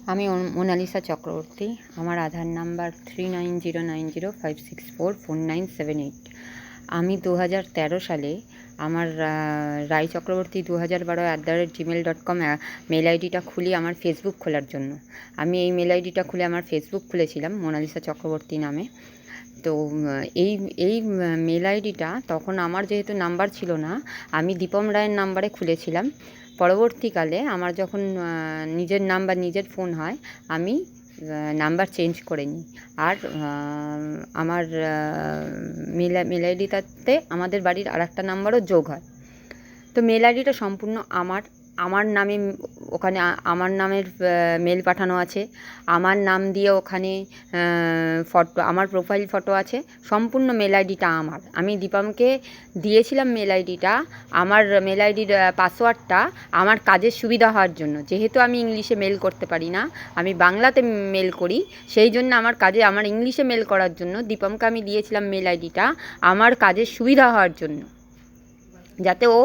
আমি মোনালিসা চক্রবর্তী। আমার আধার নাম্বার 390905644978। আমি 2013 সালে আমার রায়চক্রবর্তী 2012@gmail.com মেল আইডিটা খুলি আমার ফেসবুক খোলার জন্য। আমি এই মেল আইডিটা খুলে আমার ফেসবুক খুলেছিলাম মোনালিসা চক্রবর্তী নামে। তো এই এই মেল আইডিটা তখন আমার যেহেতু নাম্বার ছিল না, আমি দীপম রায়ের নাম্বারে খুলেছিলাম। পরবর্তীকালে আমার যখন নিজের নাম্বার নিজের ফোন হয়, আমি নাম্বার চেঞ্জ করে নিই। আর আমার মেল আইডিটাতে আমাদের বাড়ির আরেকটা নাম্বারও যোগ হয়। তো মেল আইডিটা সম্পূর্ণ আমার নামে, ওখানে আমার নামের মেল পাঠানো আছে। আমার নাম দিয়ে ওখানে ফটো, আমার প্রোফাইল ফটো আছে। সম্পূর্ণ মেল আইডিটা আমার। আমি দীপমকে দিয়েছিলাম মেল আইডিটা, আমার মেল আইডির পাসওয়ার্ডটা আমার কাজের সুবিধা হওয়ার জন্য। যেহেতু আমি ইংলিশে মেল করতে পারি না, আমি বাংলাতে মেল করি, সেই জন্য আমার ইংলিশে মেল করার জন্য দীপমকে আমি দিয়েছিলাম মেল আইডিটা আমার কাজের সুবিধা হওয়ার জন্য, যাতে ও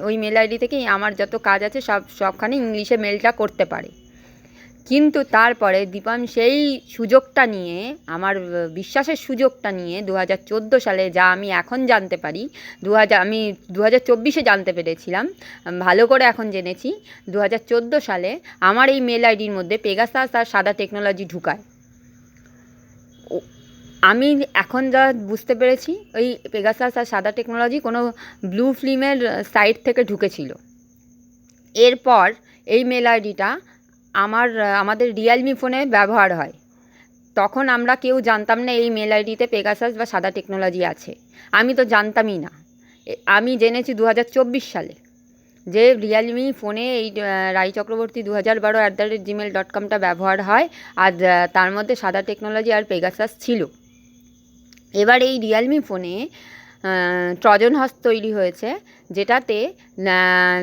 ওই মেল আইডি থেকেই আমার যত কাজ আছে সবখানে ইংলিশে মেলটা করতে পারে। কিন্তু তারপরে দীপম সেই সুযোগটা নিয়ে, আমার বিশ্বাসের সুযোগটা নিয়ে 2014 সালে, যা আমি এখন জানতে পারি, আমি 2024-এ জানতে পেরেছিলাম, ভালো করে এখন জেনেছি, 2014 সালে আমার এই মেল আইডির মধ্যে পেগাসাস আর সাদা টেকনোলজি ঢুকায়। আমি এখন যা বুঝতে পেরেছি, ওই পেগাসাস আর সাদা টেকনোলজি কোনো ব্লু ফিল্মের সাইট থেকে ঢুকেছিল। এরপর এই মেল আইডিটা আমাদের রিয়েলমি ফোনে ব্যবহার হয়। তখন আমরা কেউ জানতাম না এই মেল আইডিতে পেগাসাস বা সাদা টেকনোলজি আছে। আমি তো জানতামই না। আমি জেনেছি 2024 সালে, যে রিয়েলমি ফোনে এই রাই চক্রবর্তী 2012@gmail.comটা ব্যবহার হয়, আর তার মধ্যে সাদা টেকনোলজি আর পেগাসাস ছিল। এবার এই রিয়েলমি ফোনে ট্রজন হর্স তৈরি হয়েছে, যেটাতে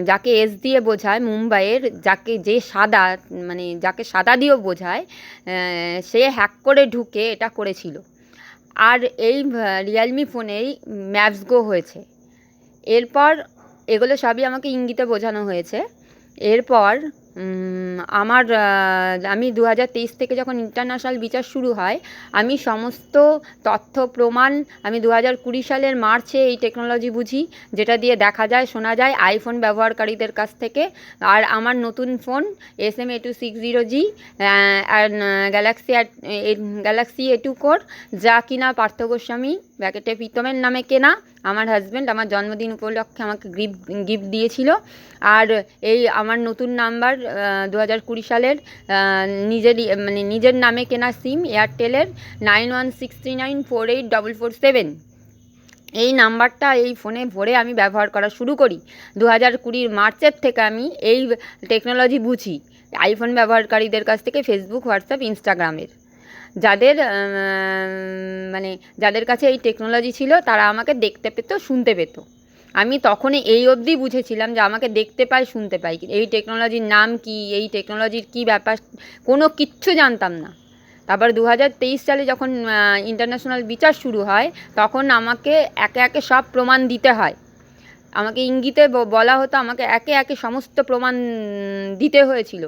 যাকে এস দিয়ে বোঝায় মুম্বাইয়ের, যাকে সাদা দিয়েও বোঝায়, সে হ্যাক করে ঢুকে এটা করেছিল। আর এই রিয়েলমি ফোনেই ম্যাপস গো হয়েছে। এরপর এগুলো সবই আমাকে ইঙ্গিতে বোঝানো হয়েছে। এরপর আমি 2023 থেকে যখন ইন্টারন্যাশনাল বিচার শুরু হয়, আমি সমস্ত তথ্য প্রমাণ আমি 2020 সালের মার্চে এই টেকনোলজি বুঝি, যেটা দিয়ে দেখা যায় শোনা যায় আইফোন ব্যবহারকারীদের কাছ থেকে। আর আমার নতুন ফোন SM-A260G আর গ্যালাক্সি A2 কোর, যা কিনা পার্থ গোস্বামী ব্র্যাকেটে প্রীতমের নামে কেনা। আমার হাজব্যান্ড আমার জন্মদিন উপলক্ষে আমাকে গিফট দিয়েছিল। আর এই আমার নতুন নাম্বার 2020 সালের নিজের নামে কেনা সিম, এয়ারটেলের 9163948447। এই নাম্বারটা এই ফোনে ভরে আমি ব্যবহার করা শুরু করি। 2020 মার্চের থেকে আমি এই টেকনোলজি বুঝি আইফোন ব্যবহারকারীদের কাছ থেকে, ফেসবুক, হোয়াটসঅ্যাপ, ইনস্টাগ্রামের। যাদের কাছে এই টেকনোলজি ছিল, তারা আমাকে দেখতে পেত, শুনতে পেত। আমি তখনই এই অবধি বুঝেছিলাম যে আমাকে দেখতে পায়, শুনতে পাই। এই টেকনোলজির নাম কি, এই টেকনোলজির কী ব্যাপার, কোনো কিচ্ছু জানতাম না। তারপর 2023 সালে যখন ইন্টারন্যাশনাল বিচার শুরু হয়, তখন আমাকে একে একে সব প্রমাণ দিতে হয়। আমাকে ইঙ্গিতে বলা হতো, আমাকে একে একে সমস্ত প্রমাণ দিতে হয়েছিল।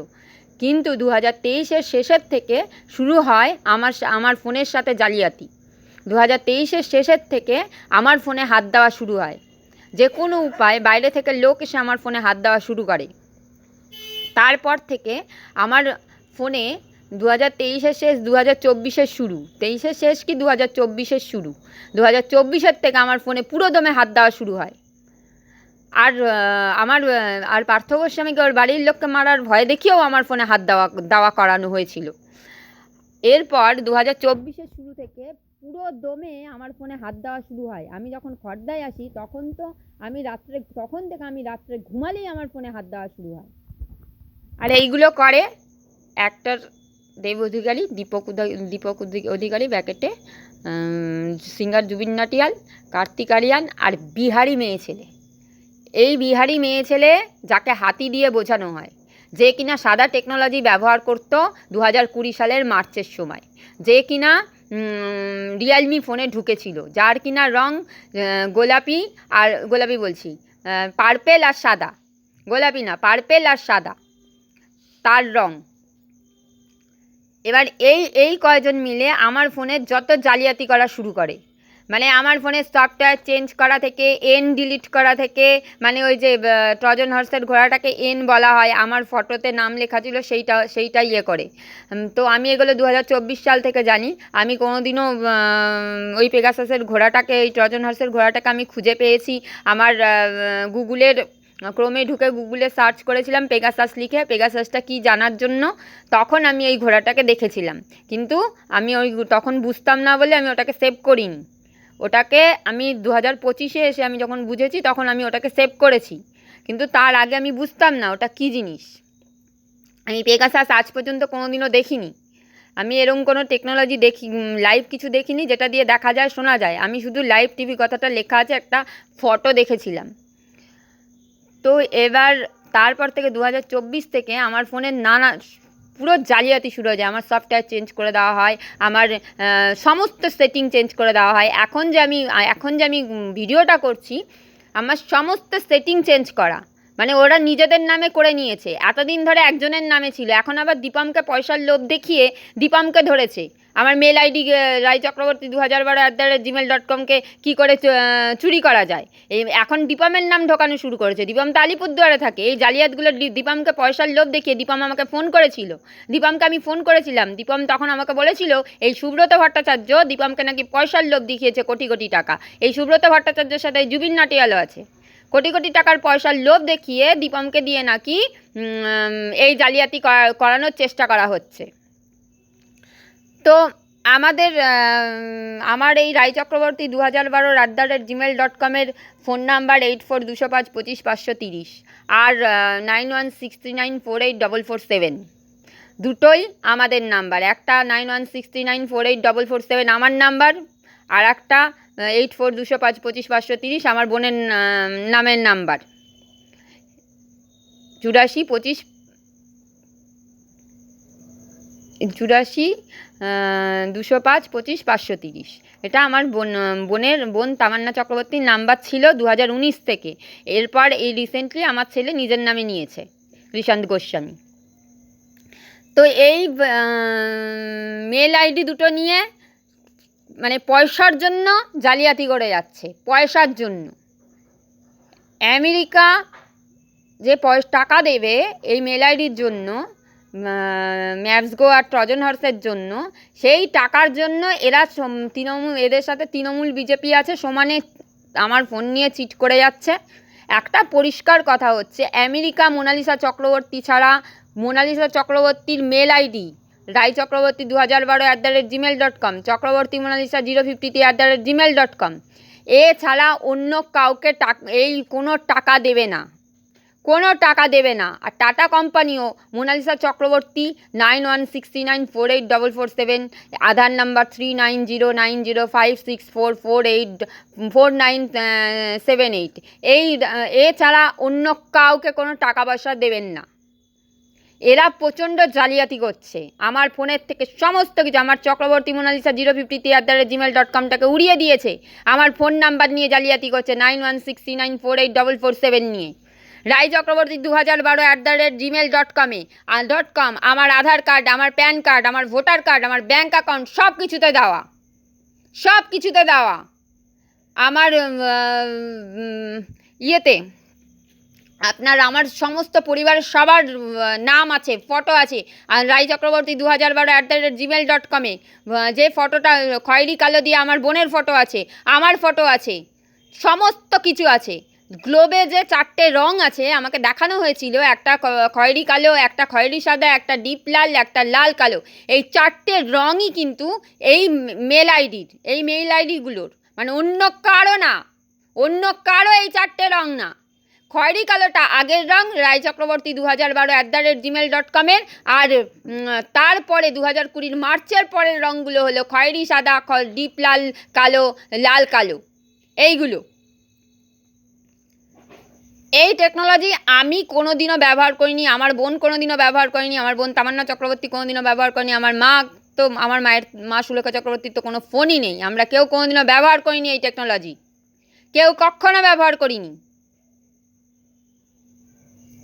কিন্তু 2023-এর শেষের থেকে শুরু হয় আমার ফোনের সাথে জালিয়াতি। 2023-এর শেষের থেকে আমার ফোনে হাত দেওয়া শুরু হয়। যে কোনো উপায় বাইরে থেকে লোক এসে আমার ফোনে হাত দেওয়া শুরু করে। তারপর থেকে আমার ফোনে 2023-এর শেষ, 2024-এর শুরু, 23-এর শেষ কি 2024-এর শুরু, 2024-এর থেকে আমার ফোনে পুরো দমে হাত দেওয়া শুরু হয়। আর পার্থ গোস্বামীকে ওর বাড়ির লোককে মারার ভয় দেখিয়েও আমার ফোনে হাত দেওয়া করানো হয়েছিল। এরপর 2024-এর শুরু থেকে পুরো দমে আমার ফোনে হাত দেওয়া শুরু হয়। আমি যখন খর্দায় আসি, তখন থেকে আমি রাত্রে ঘুমালেই আমার ফোনে হাত দেওয়া শুরু হয়। আর এইগুলো করে অ্যাক্টর দেব অধিকারী, দীপক অধিকারী ব্র্যাকেটে, সিঙ্গার জুবিন নটিয়াল, কার্তিক আরিয়ান, আর বিহারি মেয়ে ছেলে। এই বিহারি মেয়ে ছেলে যাকে হাতি দিয়ে বোঝানো হয়, যে কিনা সাদা টেকনোলজি ব্যবহার করত 2020 সালের মার্চের সময়, যে কিনা রিয়েলমি ফোনে ঢুকেছিল, যার কিনা রং পার্পেল আর সাদা, গোলাপি না, পার্পেল আর সাদা তার রং। এবার এই কয়জন মিলে আমার ফোনের যত জালিয়াতি করা শুরু করে, মানে আমার ফোনের সফটওয়্যার চেঞ্জ করা থেকে, এন ডিলিট করা থেকে, মানে ওই যে ট্রজন হর্সের ঘোড়াটাকে এন বলা হয়, আমার ফটোতে নাম লেখা ছিল সেইটা ইয়ে করে। তো আমি এগুলো 2024 সাল থেকে জানি। আমি কোনোদিনও ওই পেগাসাসের ঘোড়াটাকে, ওই ট্রজন হর্সের ঘোড়াটাকে আমি খুঁজে পেয়েছি আমার গুগলের ক্রোমে ঢুকে গুগলে সার্চ করেছিলাম পেগাসাস লিখে, পেগাসাসটা কি জানার জন্য। তখন আমি এই ঘোড়াটাকে দেখেছিলাম, কিন্তু আমি তখন বুঝতাম না বলে আমি ওটাকে সেভ করিনি। ওটাকে আমি 2025-এ এসে আমি যখন বুঝেছি তখন আমি ওটাকে সেভ করেছি, কিন্তু তার আগে আমি বুঝতাম না ওটা কী জিনিস। আমি পেগাসাস আজ পর্যন্ত কোনোদিনও দেখিনি। আমি এরকম কোনো টেকনোলজি লাইভ কিছু দেখিনি যেটা দিয়ে দেখা যায় শোনা যায়। আমি শুধু লাইভ টিভি কথাটা লেখা আছে একটা ফটো দেখেছিলাম। তো এবার তারপর থেকে 2024 থেকে আমার ফোনের পুরো জালিয়াতি শুরু হয়ে যায়। আমার সফটওয়্যার চেঞ্জ করে দেওয়া হয়, আমার সমস্ত সেটিং চেঞ্জ করে দেওয়া হয়। এখন যে আমি ভিডিওটা করছি, আমার সমস্ত সেটিং চেঞ্জ করা, মানে ওরা নিজেদের নামে করে নিয়েছে। এতদিন ধরে একজনের নামে ছিল, এখন আবার দীপমকে পয়সার লোভ দেখিয়ে দীপমকে ধরেছে। আমার মেল আইডি রায়চক্রবর্তী 2012@gmail.com-কে কী করে চুরি করা যায়, এখন দীপমের নাম ঢোকানো শুরু করেছে। দীপম তো আলিপুরদুয়ারে থাকে। এই জালিয়াতগুলো দীপমকে পয়সার লোভ দেখিয়ে দীপম আমাকে ফোন করেছিল। দীপমকে আমি ফোন করেছিলাম, দীপম তখন আমাকে বলেছিল এই সুব্রত ভট্টাচার্য দীপমকে নাকি পয়সার লোভ দেখিয়েছে কোটি কোটি টাকা। এই সুব্রত ভট্টাচার্যের সাথে জুবিন নাটিয়ালও আছে। কোটি কোটি টাকার পয়সার লোভ দেখিয়ে দীপমকে দিয়ে নাকি এই জালিয়াতি করানোর চেষ্টা করা হচ্ছে। তো আমার এই রায়চক্রবর্তী 2012@gmail.com-এর ফোন নাম্বার 8420525530 আর 9163948447, দুটোই আমাদের নাম্বার। একটা 9163948447 আমার নাম্বার, আর একটা 8420525530 আমার বোনের নামের নাম্বার, 84 205 25 530। এটা আমার বোন তামান্না চক্রবর্তীর নাম্বার ছিল 2019 থেকে। এরপর এই রিসেন্টলি আমার ছেলে নিজের নামে নিয়েছে, ঋষান্ত গোস্বামী। তো এই মেল আইডি দুটো নিয়ে মানে পয়সার জন্য জালিয়াতি করে যাচ্ছে, পয়সার জন্য। আমেরিকা যে টাকা দেবে এই মেল আইডির জন্য, ম্যাপসগো আর ট্রজন হর্সের জন্য, সেই টাকার জন্য এরা এদের সাথে তৃণমূল বিজেপি আছে, সমানে আমার ফোন নিয়ে চিট করে যাচ্ছে। একটা পরিষ্কার কথা হচ্ছে, আমেরিকা মোনালিসা চক্রবর্তী ছাড়া, মোনালিসা চক্রবর্তীর mail ID Roychakraborty 2012@gmail.com, Chakraborty Monalisa 053@gmail.com, এছাড়া অন্য কাউকে এই কোনো টাকা দেবে না, কোনো টাকা দেবে না। আর টাটা কোম্পানিও মোনালিসা চক্রবর্তী 9163948447, আধার নাম্বার 39090564484978, এছাড়া অন্য কাউকে কোনো টাকা পয়সা দেবেন না। এরা প্রচণ্ড জালিয়াতি করছে আমার ফোনের থেকে সমস্ত কিছু। আমার চক্রবর্তী মোনালিসা 053@gmail.com-টাকে উড়িয়ে দিয়েছে, আমার ফোন নাম্বার নিয়ে জালিয়াতি করছে 9163948447 নিয়ে। রায় চক্রবর্তী 2012@gmail.com-এ আমার আধার কার্ড, আমার প্যান কার্ড, আমার ভোটার কার্ড, আমার ব্যাঙ্ক অ্যাকাউন্ট সব কিছুতে দেওয়া আমার ইয়েতে আমার সমস্ত পরিবারের সবার নাম আছে, ফটো আছে। আর রায় চক্রবর্তী 2012@gmail.com-এ যে ফটোটা খয়েরি কালো দিয়ে আমার বোনের ফটো আছে, আমার ফটো আছে, সমস্ত কিছু আছে। গ্লোবে যে 4টে রং আছে আমাকে দেখানো হয়েছিল, একটা খয়েরি কালো, একটা খয়েরি সাদা, একটা ডিপ লাল, একটা লাল কালো। এই 4টে রঙই কিন্তু এই মেল আইডিগুলোর, মানে অন্য কারো এই 4টে রং না। খয়েরি কালোটা আগের রং রায় চক্রবর্তী 2012@gmail.com-এর, আর তারপরে 2020 মার্চের পরের রঙগুলো হলো খয়েরি সাদা, ডিপ লাল কালো, লাল কালো। এইগুলো, এই টেকনোলজি আমি কোনোদিনও ব্যবহার করিনি, আমার বোন কোনোদিনও ব্যবহার করেনি, আমার বোন তামান্না চক্রবর্তী কোনোদিনও ব্যবহার করেনি, আমার মায়ের মা সুলেখা চক্রবর্তীর তো কোনো ফোনই নেই। আমরা কেউ কোনোদিনও ব্যবহার করিনি এই টেকনোলজি, কেউ কখনো ব্যবহার করিনি।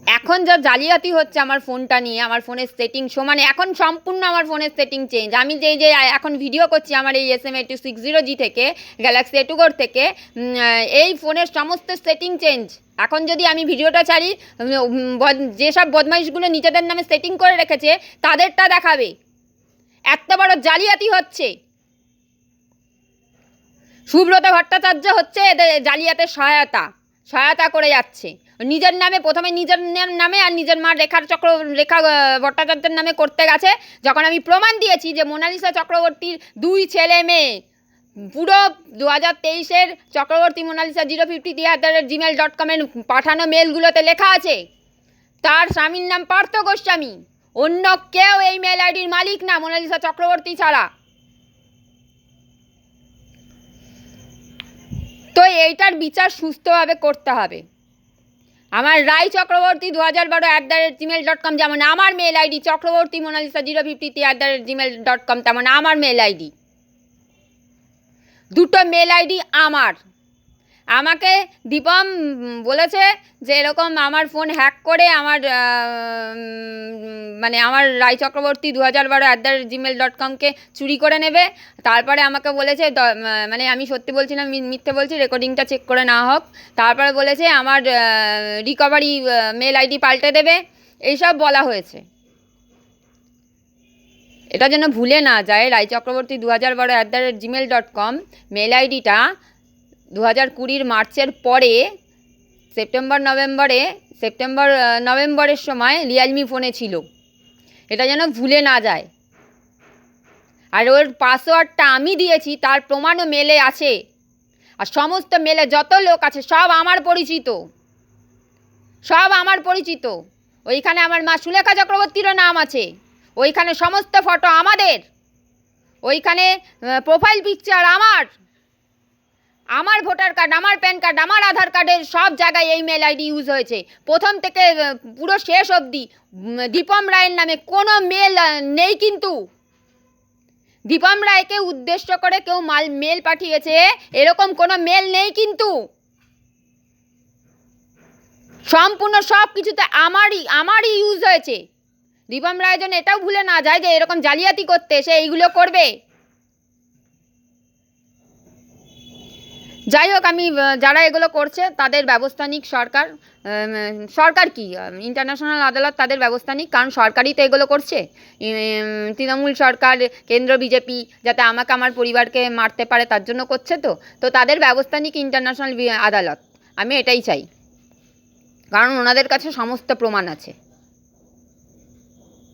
এখন যা জালিয়াতি হচ্ছে আমার ফোনটা নিয়ে, আমার ফোনের সেটিং সমানে এখন সম্পূর্ণ আমার ফোনের সেটিং চেঞ্জ। আমি যে এখন ভিডিও করছি আমার এই SM8260G থেকে, গ্যালাক্সি A24 থেকে, এই ফোনের সমস্ত সেটিং চেঞ্জ। এখন যদি আমি ভিডিওটা ছাড়ি, যেসব বদমাইশগুলো নিজেদের নামে সেটিং করে রেখেছে তাদেরটা দেখাবে। এত বড় জালিয়াতি হচ্ছে। সুব্রত ভট্টাচার্য হচ্ছে এদের জালিয়াতের সহায়তা করে যাচ্ছে। নিজের নামে প্রথমে নিজের নামে আর নিজের মা রেখা ভট্টাচার্যের নামে করতে গেছে। যখন আমি প্রমাণ দিয়েছি যে মোনালিসা চক্রবর্তীর 2 ছেলে মেয়ে, পুরো 2023-এর চক্রবর্তী মোনালিসা 053@gmail.com পাঠানো মেলগুলোতে লেখা আছে তার স্বামীর নাম পার্থ গোস্বামী, অন্য কেউ এই মেল আইডির মালিক না মোনালিসা চক্রবর্তী ছাড়া। তো এইটার বিচার সুস্থভাবে করতে হবে। আমার রাই চক্রবর্তী 2012@gmail.com যেমন আমার mail ID, Chakraborty Monalisa 053@gmail.com তেমন আমার মেল আইডি। দুটো মেল আইডি আমার। আমাকে দীপম বলেছে যে এরকম আমার ফোন হ্যাক করে আমার মানে আমার রাই চক্রবর্তী 2012@gmail.comকে চুরি করে নেবে। তারপরে আমাকে বলেছে, মানে আমি সত্যি বলছি না মিথ্যে বলছি, রেকর্ডিংটা চেক করে না হোক। তারপরে বলেছে আমার রিকভারি মেল আইডি পাল্টে দেবে, এইসব বলা হয়েছে। এটা যেন ভুলে না যায়, রাই চক্রবর্তী 2012@gmail.com মেল আইডিটা 2020 মার্চের পরে নভেম্বরের সময় রিয়েলমি ফোনে ছিল। এটা যেন ভুলে না যায়। আর ওর পাসওয়ার্ডটা আমি দিয়েছি তার প্রমাণও মেলে আছে। আর সমস্ত মেলে যত লোক আছে সব আমার পরিচিত। ওইখানে আমার মা সুলেখা চক্রবর্তীরও নাম আছে। ওইখানে সমস্ত ফটো আমাদের। ওইখানে প্রোফাইল পিকচার আমার ভোটার কার্ড, আমার প্যান কার্ড, আমার আধার কার্ডের সব জায়গায় এই মেল আইডি ইউজ হয়েছে। প্রথম থেকে পুরো শেষ অবধি দীপম রায়ের নামে কোনো মেল নেই। কিন্তু দীপম রায়কে উদ্দেশ্য করে কেউ মেল পাঠিয়েছে এরকম কোনো মেল নেই। কিন্তু সম্পূর্ণ সব কিছুতে আমারই ইউজ হয়েছে। দীপম রায় যেন এটাও ভুলে না যায় যে এরকম জালিয়াতি করতে সে এইগুলো করবে। যাই হোক, আমি যারা এগুলো করছে তাদের ব্যবস্থা নিক সরকার কি ইন্টারন্যাশনাল আদালত তাদের ব্যবস্থা নিক, কারণ সরকারই তো এগুলো করছে। তৃণমূল সরকার, কেন্দ্র বিজেপি যাতে আমাকে আমার পরিবারকে মারতে পারে তার জন্য করছে। তো তাদের ব্যবস্থা নিক ইন্টারন্যাশনাল আদালত। আমি এটাই চাই, কারণ ওনাদের কাছে সমস্ত প্রমাণ আছে।